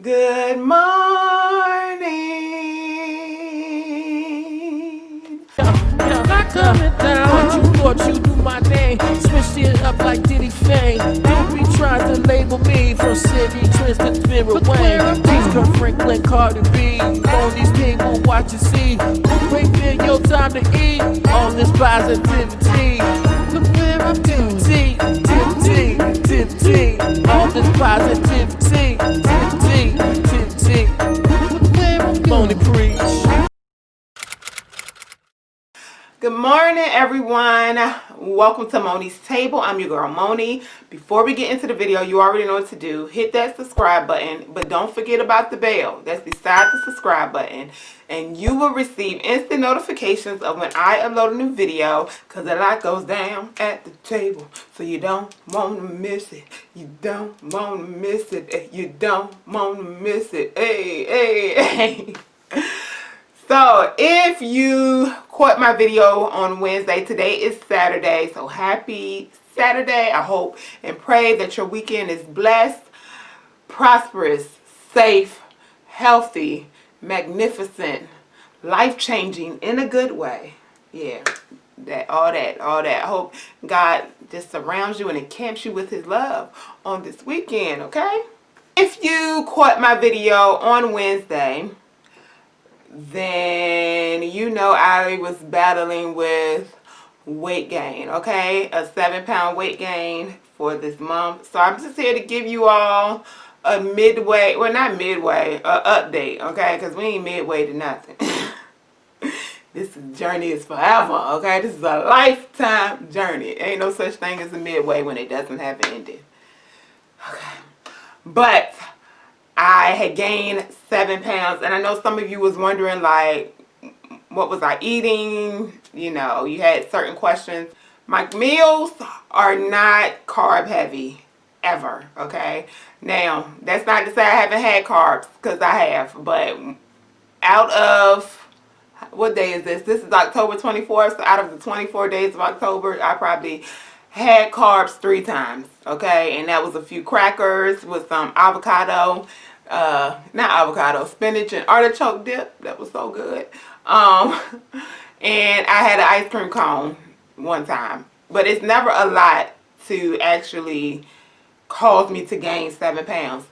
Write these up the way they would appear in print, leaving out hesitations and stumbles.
Good morning. Not coming down. You thought you knew my name. Switched it up like Diddy Fame. Don't be trying to label me from City Twins to Vera Wayne. These Kirk Franklin, Cardi B. On these people, watch and see. Wait till your time to eat. All this positivity. Look where I'm going. Tivity. All this positivity. Tivity. Look where I'm going. Preach. Good morning, everyone. Welcome to Moni's Table. I'm your girl, Moni. Before we get into the video, you already know what to do. Hit that subscribe button, but don't forget about the bell. That's beside the subscribe button. And you will receive instant notifications of when I upload a new video, because a lot goes down at the table. So you don't want to miss it. You don't want to miss it. You don't want to miss it. Hey. So if you caught my video on Wednesday, today is Saturday, so happy Saturday. I hope and pray that your weekend is blessed, prosperous, safe, healthy, magnificent, life-changing in a good way. Yeah, all that. I hope God just surrounds you and encamps you with his love on this weekend, okay? If you caught my video on Wednesday, then you know I was battling with weight gain, okay? A 7-pound weight gain for this month. So I'm just here to give you all a midway, well, not midway, a update, okay? Because we ain't midway to nothing. This journey is forever, okay? This is a lifetime journey. Ain't no such thing as a midway when it doesn't have an ending. Okay. But I had gained 7 pounds, and I know some of you was wondering, like, what was I eating? You know, you had certain questions. My meals are not carb heavy, ever, okay? Now, that's not to say I haven't had carbs, because I have, but out of, what day is this? This is October 24th, so out of the 24 days of October, I probably had carbs 3 times, okay? And that was a few crackers with some avocado, not avocado, spinach and artichoke dip. That was so good. And I had an ice cream cone one time, but it's never a lot to actually cause me to gain 7 pounds.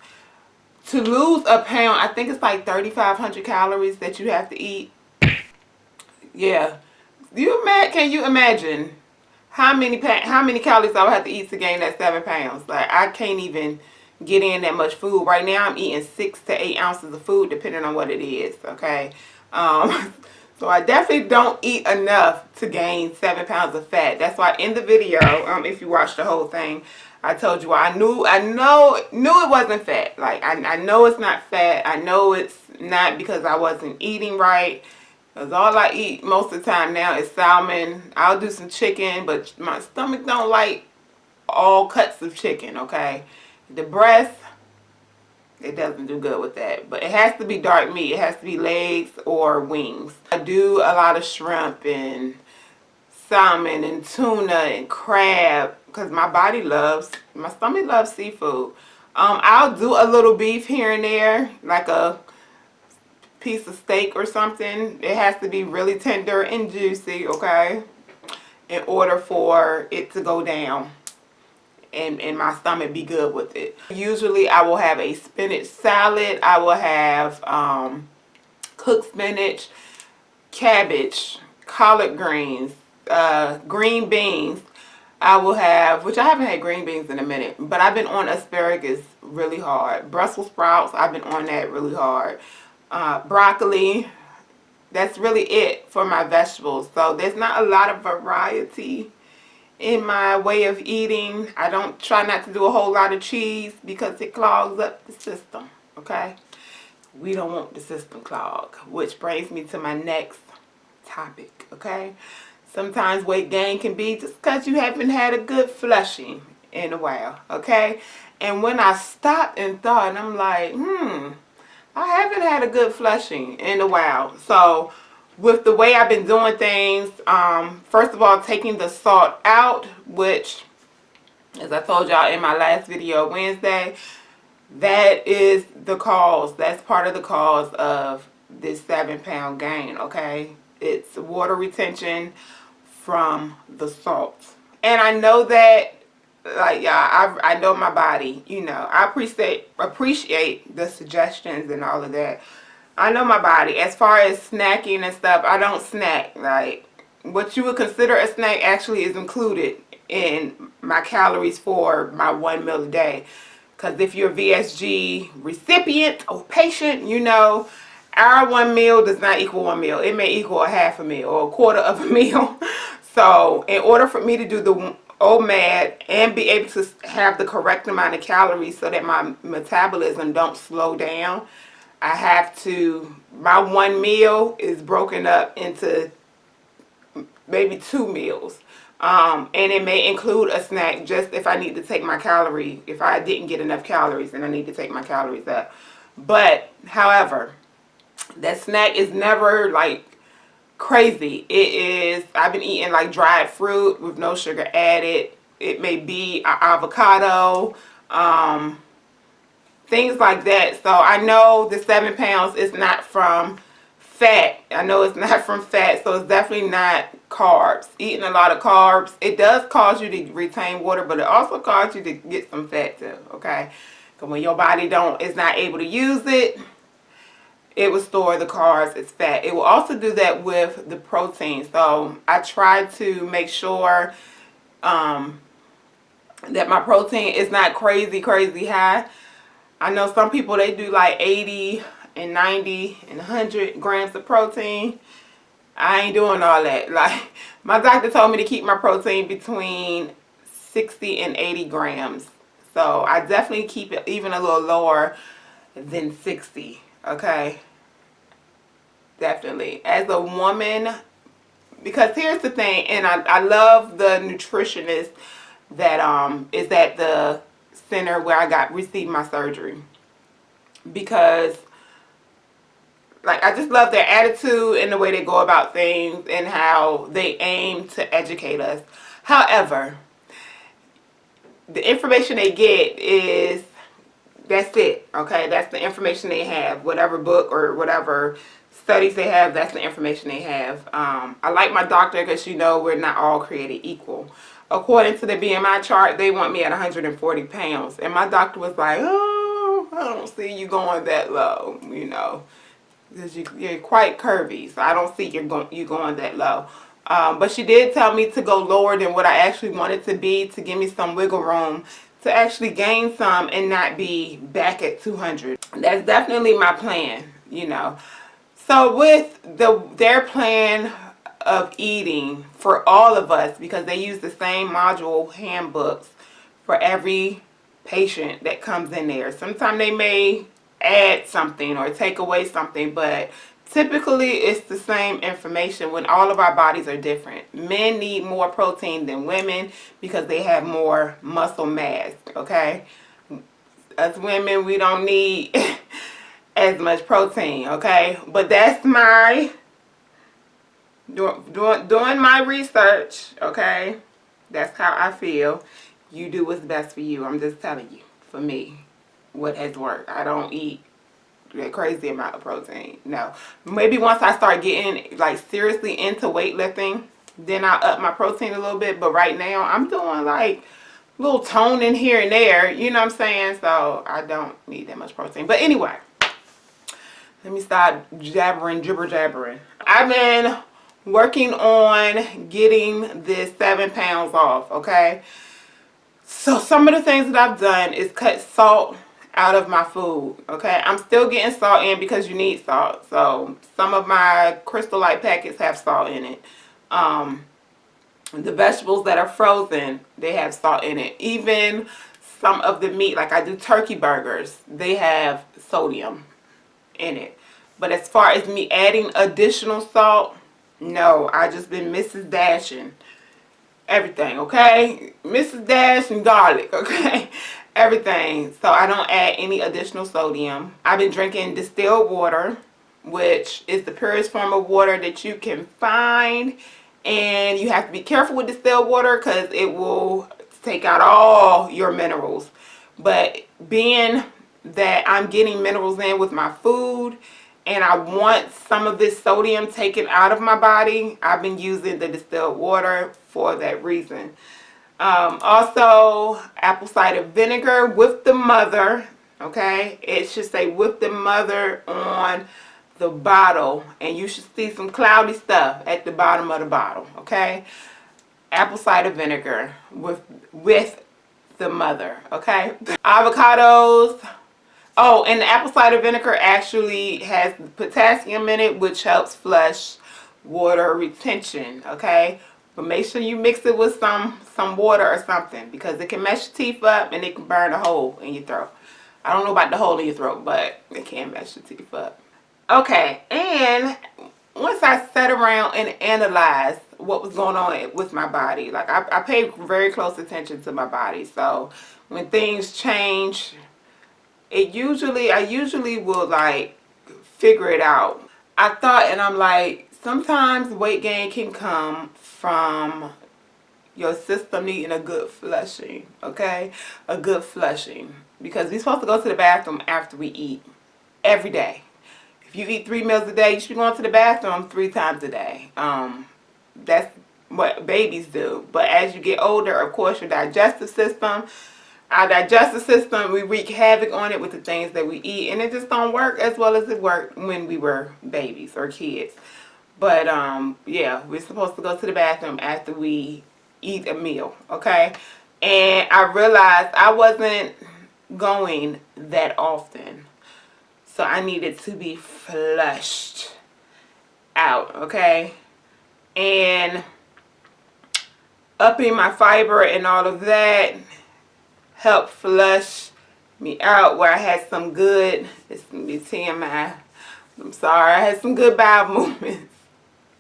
To lose a pound, I think it's like 3,500 calories that you have to eat. Yeah. Can you imagine how many calories I would have to eat to gain that 7 pounds? Like, I can't even get in that much food. Right now I'm eating 6 to 8 ounces of food depending on what it is, okay? So I definitely don't eat enough to gain 7 pounds of fat. That's why in the video, if you watch the whole thing, I told you I knew it wasn't fat. Like, I know it's not fat. I know it's not because I wasn't eating right. Because all I eat most of the time now is salmon. I'll do some chicken, but my stomach don't like all cuts of chicken, okay? The breast, it doesn't do good with that. But it has to be dark meat. It has to be legs or wings. I do a lot of shrimp and salmon and tuna and crab because my stomach loves seafood. I'll do a little beef here and there, like a piece of steak or something. It has to be really tender and juicy, okay, in order for it to go down and my stomach be good with it. Usually I will have a spinach salad. I will have cooked spinach, cabbage, collard greens, green beans. I will have, which I haven't had green beans in a minute, but I've been on asparagus really hard. Brussels sprouts, I've been on that really hard. Broccoli. That's really it for my vegetables. So there's not a lot of variety in my way of eating. I don't try not to do a whole lot of cheese because it clogs up the system, okay? We don't want the system clogged, which brings me to my next topic, okay? Sometimes weight gain can be just because you haven't had a good flushing in a while, okay? And when I stopped and thought, and I'm like, I haven't had a good flushing in a while. So with the way I've been doing things, first of all, taking the salt out, which, as I told y'all in my last video Wednesday, That is the cause. That's part of the cause of this 7-pound gain, okay? It's water retention from the salt. And I know that, like, yeah, I know my body, you know. I appreciate the suggestions and all of that. I know my body. As far as snacking and stuff, I don't snack. Like, what you would consider a snack actually is included in my calories for my 1 meal a day. Because if you're a VSG recipient or patient, you know, our 1 meal does not equal 1 meal. It may equal a half a meal or a quarter of a meal. So in order for me to do the OMAD and be able to have the correct amount of calories so that my metabolism don't slow down, I have to, my 1 meal is broken up into maybe 2 meals. And it may include a snack just if I need to take my calorie, if I didn't get enough calories and I need to take my calories up. But, however, that snack is never like crazy. It is, I've been eating like dried fruit with no sugar added. It may be an avocado, things like that. So I know the 7 pounds is not from fat. I know it's not from fat, so it's definitely not carbs. Eating a lot of carbs, it does cause you to retain water, but it also causes you to get some fat too, okay? So when your body is not able to use it, it will store the carbs as fat. It will also do that with the protein. So I try to make sure that my protein is not crazy high. I know some people, they do like 80 and 90 and 100 grams of protein. I ain't doing all that. Like, my doctor told me to keep my protein between 60 and 80 grams. So I definitely keep it even a little lower than 60, okay? Definitely. As a woman, because here's the thing, and I love the nutritionist that is at the center where I received my surgery, because like, I just love their attitude and the way they go about things and how they aim to educate us. However, the information they get is, that's it, okay? That's the information they have. Whatever book or whatever studies they have, that's the information they have. I like my doctor because, you know, we're not all created equal. According to the BMI chart, they want me at 140 pounds. And my doctor was like, oh, I don't see you going that low, you know. Because you're quite curvy, so I don't see you going that low. But she did tell me to go lower than what I actually wanted to be, to give me some wiggle room to actually gain some and not be back at 200. That's definitely my plan, you know. So with their plan of eating for all of us, because they use the same module handbooks for every patient that comes in there. Sometimes they may add something or take away something, but typically it's the same information when all of our bodies are different. Men need more protein than women because they have more muscle mass, okay? As women, we don't need as much protein, okay? But that's my doing my research, okay? That's how I feel. You do what's best for you. I'm just telling you, for me, what has worked. I don't eat a crazy amount of protein. No. Maybe once I start getting like seriously into weightlifting, then I'll up my protein a little bit. But right now, I'm doing like a little toning here and there. You know what I'm saying? So I don't need that much protein. But anyway, let me start jabbering. I've been working on getting this 7 pounds off, okay? So some of the things that I've done is cut salt out of my food, okay? I'm still getting salt in because you need salt. So some of my Crystal Light packets have salt in it. The vegetables that are frozen, they have salt in it. Even some of the meat, like I do turkey burgers, they have sodium in it. But as far as me adding additional salt, no, I just been Mrs. Dashing everything, okay? Mrs. Dash and garlic, okay? Everything. So I don't add any additional sodium. I've been drinking distilled water, which is the purest form of water that you can find. And you have to be careful with distilled water because it will take out all your minerals. But being that I'm getting minerals in with my food, and I want some of this sodium taken out of my body, I've been using the distilled water for that reason. Also, apple cider vinegar with the mother. Okay, it should say with the mother on the bottle, and you should see some cloudy stuff at the bottom of the bottle. Okay, apple cider vinegar with the mother. Okay, avocados. Oh, and the apple cider vinegar actually has potassium in it, which helps flush water retention. Okay, but make sure you mix it with some water or something, because it can mess your teeth up and it can burn a hole in your throat. I don't know about the hole in your throat, but it can mess your teeth up. Okay, and once I sat around and analyzed what was going on with my body, like I paid very close attention to my body. So when things change, I usually will like figure it out. I thought, and I'm like, sometimes weight gain can come from your system needing a good flushing, okay? A good flushing. Because we're supposed to go to the bathroom after we eat every day. If you eat 3 meals a day, you should be going to the bathroom 3 times a day. That's what babies do. But as you get older, of course, our digestive system, we wreak havoc on it with the things that we eat, and it just don't work as well as it worked when we were babies or kids. But yeah, we're supposed to go to the bathroom after we eat a meal, okay? And I realized I wasn't going that often, so I needed to be flushed out, okay? And upping my fiber and all of that helped flush me out, where I had some good, it's gonna be TMI, I'm sorry, I had some good bowel movements.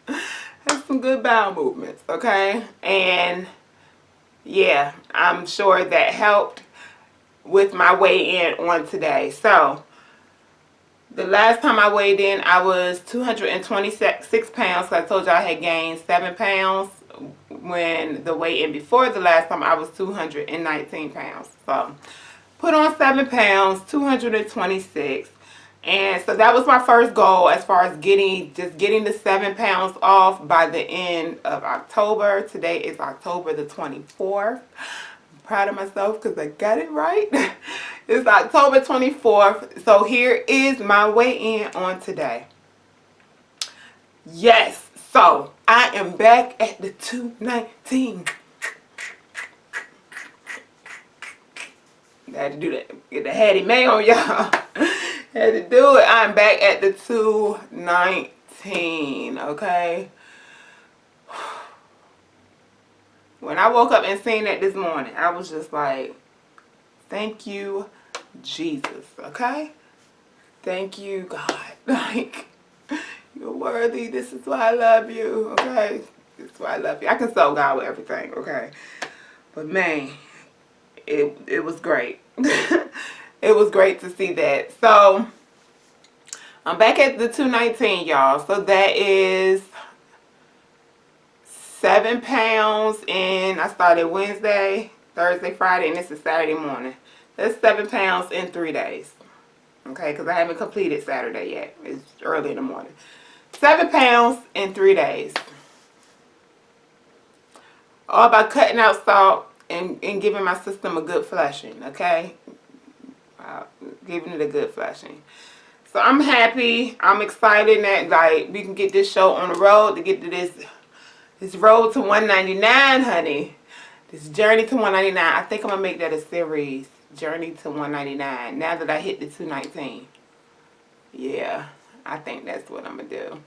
Had some good bowel movements, okay? And yeah, I'm sure that helped with my weigh in on today. So the last time I weighed in, I was 226 pounds. So I told you I had gained 7 pounds. When the weigh in before the last time, I was 219 pounds. So put on 7 pounds, 226. And so that was my first goal, as far as getting the 7 pounds off by the end of October. Today is October the 24th. I'm proud of myself because I got it right. It's October 24th. So here is my weigh-in on today. Yes, so I am back at the 219. I had to do that. Get the Hattie May on y'all. Had to do it. I'm back at the 219, okay? When I woke up and seen that this morning, I was just like, thank you, Jesus, okay? Thank you, God. Like, you're worthy. This is why I love you, okay? This is why I love you. I console God with everything, okay? But man, it was great. It was great to see that. So I'm back at the 219, y'all. So that is 7 pounds, and I started Wednesday, Thursday, Friday, and this is Saturday morning. That's 7 pounds in 3 days. Okay, because I haven't completed Saturday yet. It's early in the morning. 7 pounds in 3 days. All by cutting out salt and giving my system a good flushing, okay? Giving it a good flushing. So I'm happy. I'm excited that like we can get this show on the road, to get to this road to 199, honey. This journey to 199. I think I'm gonna make that a series. Journey to 199. Now that I hit the 219. Yeah, I think that's what I'm gonna do.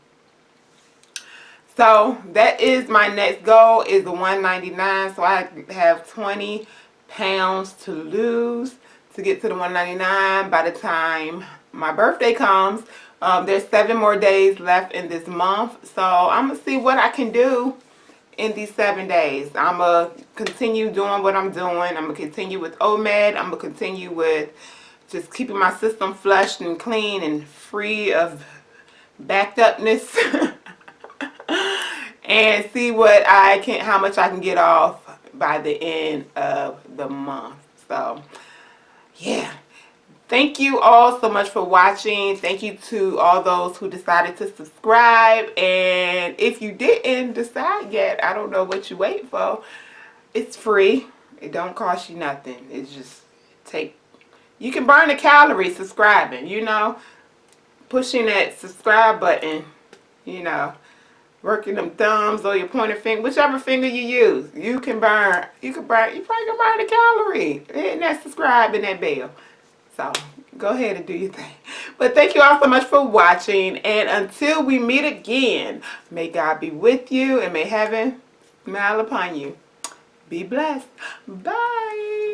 So that is my next goal, is the 199. So I have 20 pounds to lose to get to the 199 by the time my birthday comes. There's 7 more days left in this month. So I'm going to see what I can do in these 7 days. I'm going to continue doing what I'm doing. I'm going to continue with OMED. I'm going to continue with just keeping my system flushed and clean and free of backed upness. And see what how much I can get off by the end of the month. So yeah, Thank you all so much for watching. Thank you to all those who decided to subscribe. And if you didn't decide yet, I don't know what you wait for. It's free. It don't cost you nothing. It's just you can burn the calories subscribing, you know. Pushing that subscribe button, you know. Working them thumbs or your pointer finger, whichever finger you use. You probably can burn the calorie. Hitting that subscribe and that bell. So go ahead and do your thing. But thank you all so much for watching. And until we meet again, may God be with you and may heaven smile upon you. Be blessed. Bye.